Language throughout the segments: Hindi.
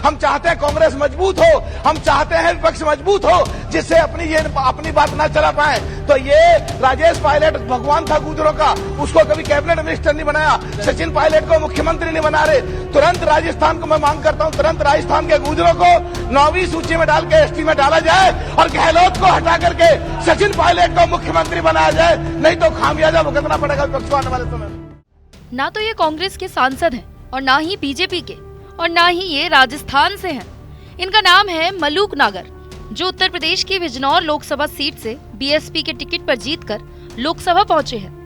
हम चाहते हैं कांग्रेस मजबूत हो, हम चाहते हैं विपक्ष मजबूत हो, जिससे अपनी बात ना चला पाए। तो ये राजेश पायलट भगवान था गुजरों का, उसको कभी कैबिनेट मिनिस्टर नहीं बनाया, सचिन पायलट को मुख्यमंत्री नहीं बना रहे। तुरंत राजस्थान को मैं मांग करता हूं, तुरंत राजस्थान के गुजरों को 9वीं सूची में डाल के एसटी में डाला जाए और गहलोत को हटा करके सचिन पायलट को मुख्यमंत्री बनाया जाए, नहीं तो खामियाजा भुगतना पड़ेगा विपक्ष को आने वाले समय में। ना तो ये कांग्रेस के सांसद हैं और ना ही बीजेपी के, और ना ही ये राजस्थान से हैं। इनका नाम है मलूक नागर, जो उत्तर प्रदेश की बिजनौर लोकसभा सीट से बीएसपी के टिकट पर जीतकर लोकसभा पहुंचे हैं।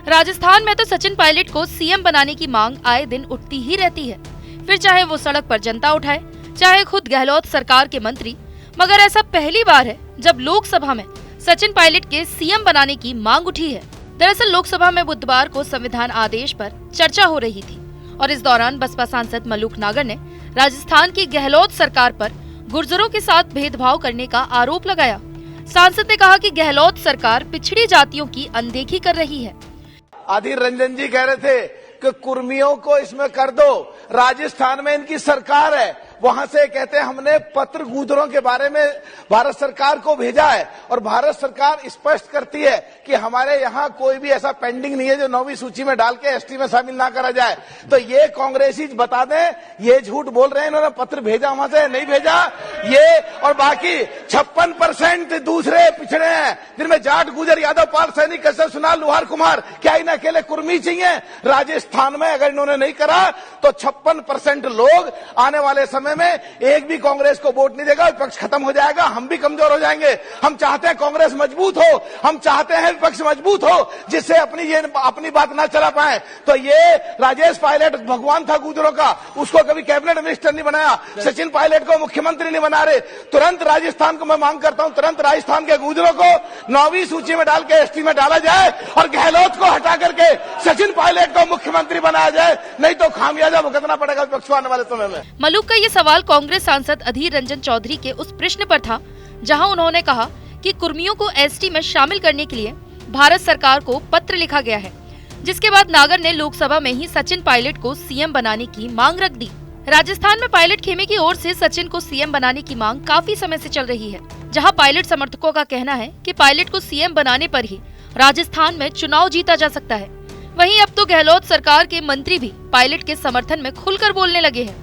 राजस्थान में तो सचिन पायलट को सीएम बनाने की मांग आए दिन उठती ही रहती है, फिर चाहे वो सड़क पर जनता उठाए, चाहे खुद गहलोत सरकार के मंत्री। मगर ऐसा पहली बार है जब लोकसभा में सचिन पायलट के सीएम बनाने की मांग उठी है। दरअसल लोकसभा में बुधवार को संविधान आदेश पर चर्चा हो रही थी और इस दौरान बसपा सांसद मलूक नागर ने राजस्थान की गहलोत सरकार पर गुर्जरों के साथ भेदभाव करने का आरोप लगाया। सांसद ने कहा कि गहलोत सरकार पिछड़ी जातियों की अनदेखी कर रही है। अधीर रंजन जी कह रहे थे कि कुर्मियों को इसमें कर दो, राजस्थान में इनकी सरकार है, वहां से कहते हैं हमने पत्र गुजरों के बारे में भारत सरकार को भेजा है और भारत सरकार स्पष्ट करती है कि हमारे यहाँ कोई भी ऐसा पेंडिंग नहीं है जो 9वीं सूची में डाल के एसटी में शामिल ना करा जाए। तो ये कांग्रेसी बता दें, ये झूठ बोल रहे हैं, इन्होंने पत्र भेजा वहां से नहीं भेजा ये। और बाकी 56% दूसरे पिछड़े हैं, जिनमें जाट, गुजर, यादव, पाल, सैनिक, कसर, सुनार, लोहार, कुम्हार। क्या इन अकेले कुर्मी चाहिए? राजस्थान में अगर इन्होंने नहीं करा तो 56% लोग आने वाले समय में एक भी कांग्रेस को वोट नहीं देगा, विपक्ष खत्म हो जाएगा, हम भी कमजोर हो जाएंगे। हम चाहते हैं कांग्रेस मजबूत हो, हम चाहते हैं विपक्ष मजबूत हो, जिससे अपनी बात ना चला पाए। तो ये राजेश पायलट भगवान था गुजरों का, उसको कभी कैबिनेट मिनिस्टर नहीं बनाया, सचिन पायलट को मुख्यमंत्री नहीं बना रहे। तुरंत राजस्थान को मैं मांग करता हूं, तुरंत राजस्थान के गुजरों को 9वीं सूची में डाल के एसटी में डाला जाए और गहलोत को हटा करके सचिन पायलट को मुख्यमंत्री बनाया जाए, नहीं तो खामियाजा भुगतना पड़ेगा विपक्ष को आने वाले समय में। मलूक का ये सवाल कांग्रेस सांसद अधीर रंजन चौधरी के उस प्रश्न पर था जहां उन्होंने कहा कि कुर्मियों को एसटी में शामिल करने के लिए भारत सरकार को पत्र लिखा गया है, जिसके बाद नागर ने लोकसभा में ही सचिन पायलट को सीएम बनाने की मांग रख दी। राजस्थान में पायलट खेमे की ओर से सचिन को सीएम बनाने की मांग काफी समय से चल रही है, जहां पायलट समर्थकों का कहना है कि पायलट को सीएम बनाने पर ही राजस्थान में चुनाव जीता जा सकता है। वहीं अब तो गहलोत सरकार के मंत्री भी पायलट के समर्थन में खुलकर बोलने लगे हैं।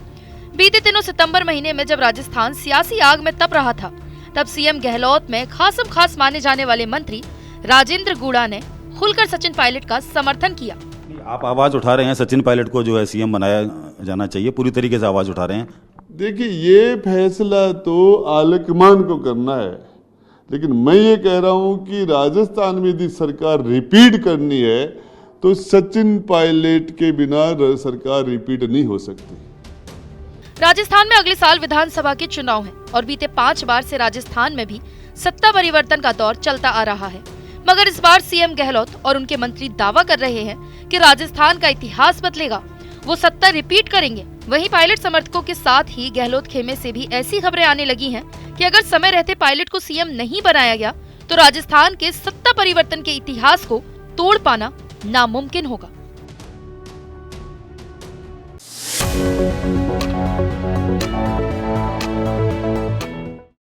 बीते दिनों सितंबर महीने में जब राजस्थान सियासी आग में तप रहा था, तब सीएम गहलोत में खासम खास माने जाने वाले मंत्री राजेंद्र गुड़ा ने खुलकर सचिन पायलट का समर्थन किया। आप आवाज उठा रहे हैं सचिन पायलट को जो है सीएम बनाया जाना चाहिए, पूरी तरीके से आवाज उठा रहे हैं। देखिए, ये फैसला तो आलकमान को करना है, लेकिन मैं ये कह रहा हूं कि राजस्थान में यदि सरकार रिपीट करनी है तो सचिन पायलट के बिना सरकार रिपीट नहीं हो सकती। राजस्थान में अगले साल विधानसभा के चुनाव हैं और बीते 5 बार से राजस्थान में भी सत्ता परिवर्तन का दौर चलता आ रहा है। मगर इस बार सीएम गहलोत और उनके मंत्री दावा कर रहे हैं कि राजस्थान का इतिहास बदलेगा, वो सत्ता रिपीट करेंगे। वहीं पायलट समर्थकों के साथ ही गहलोत खेमे से भी ऐसी खबरें आने लगी हैं कि अगर समय रहते पायलट को सीएम नहीं बनाया गया तो राजस्थान के सत्ता परिवर्तन के इतिहास को तोड़ पाना नामुमकिन होगा।